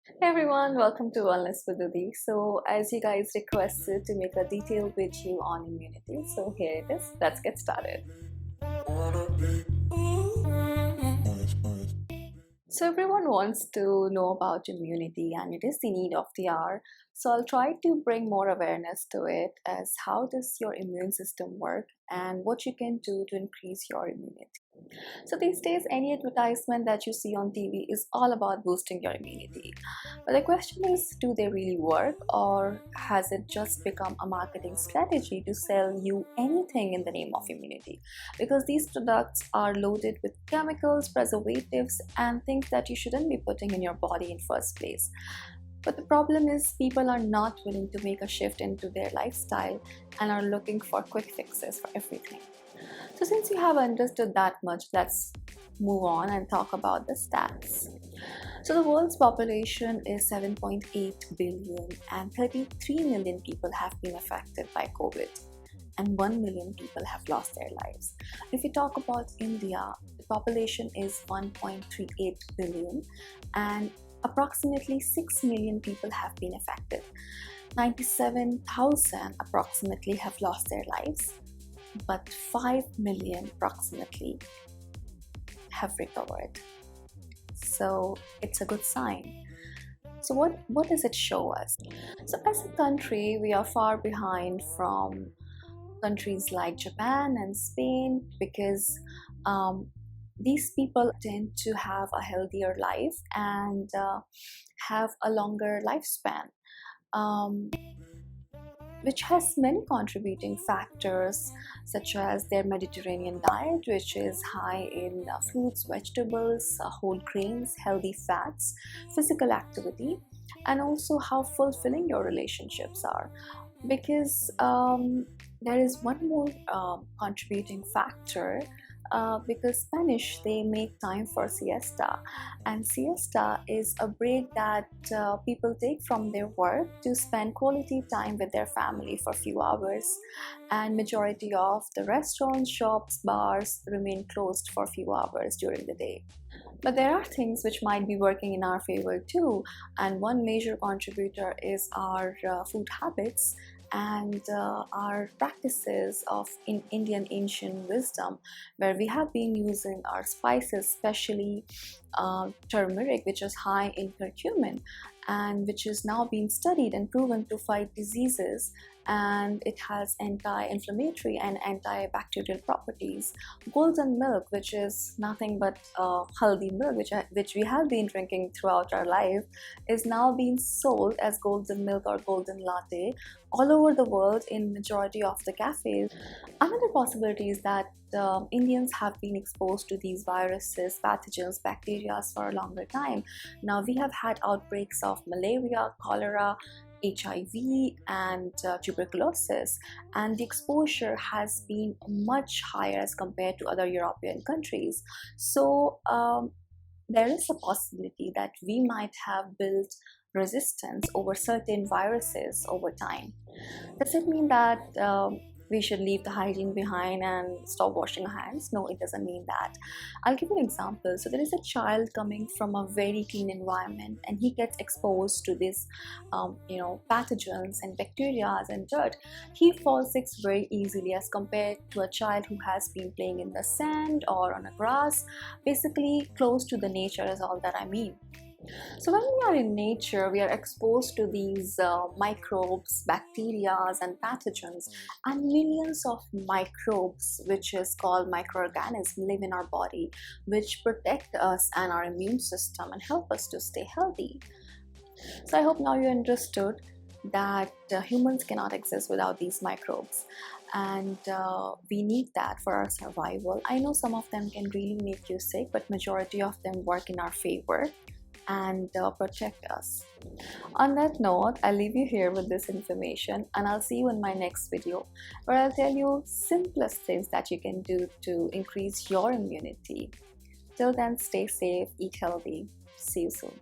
Hey everyone, welcome to Wellness with Dudi. So, as you guys requested to make a detailed video on immunity, so here it is. Let's get started. So everyone wants to know about immunity and it is the need of the hour. So I'll try to bring more awareness to it as how does your immune system work and what you can do to increase your immunity. So these days any advertisement that you see on TV is all about boosting your immunity. But the question is, do they really work or has it just become a marketing strategy to sell you anything in the name of immunity? Because these products are loaded with chemicals, preservatives and things that you shouldn't be putting in your body in first place. But the problem is people are not willing to make a shift into their lifestyle and are looking for quick fixes for everything. So since you have understood that much, let's move on and talk about the stats. So the world's population is 7.8 billion and 33 million people have been affected by COVID and 1 million people have lost their lives. If we talk about India, the population is 1.38 billion and approximately 6 million people have been affected. 97,000 approximately have lost their lives, but 5 million approximately have recovered. So it's a good sign. So what does it show us? So as a country, we are far behind from countries like Japan and Spain because these people tend to have a healthier life and have a longer lifespan, which has many contributing factors such as their Mediterranean diet, which is high in fruits, vegetables, whole grains, healthy fats, physical activity, and also how fulfilling your relationships are. Because there is one more contributing factor. Because Spanish, they make time for siesta, and siesta is a break that people take from their work to spend quality time with their family for a few hours, and majority of the restaurants, shops, bars remain closed for a few hours during the day. But there are things which might be working in our favor too, and one major contributor is our food habits and our practices of Indian ancient wisdom, where we have been using our spices, especially turmeric, which is high in curcumin and which is now being studied and proven to fight diseases, and it has anti-inflammatory and antibacterial properties. Golden milk, which is nothing but haldi milk, which we have been drinking throughout our life, is now being sold as golden milk or golden latte all over the world in majority of the cafes. Another possibility is that Indians have been exposed to these viruses, pathogens, bacteria for a longer time. Now we have had outbreaks of malaria, cholera, HIV and tuberculosis, and the exposure has been much higher as compared to other European countries. So there is a possibility that we might have built resistance over certain viruses over time. Does it mean that we should leave the hygiene behind and stop washing our hands? No, it doesn't mean that. I'll give you an example. So there is a child coming from a very clean environment and he gets exposed to these pathogens and bacteria and dirt. He falls sick very easily as compared to a child who has been playing in the sand or on a grass, basically close to the nature is all that I mean. So when we are in nature, we are exposed to these microbes, bacteria and pathogens, and millions of microbes, which is called microorganisms, live in our body, which protect us and our immune system and help us to stay healthy. So I hope now you understood that humans cannot exist without these microbes, and we need that for our survival. I know some of them can really make you sick, but majority of them work in our favor and protect us. On that note, I'll leave you here with this information and I'll see you in my next video where I'll tell you simplest things that you can do to increase your immunity. Till then, stay safe, eat healthy. See you soon.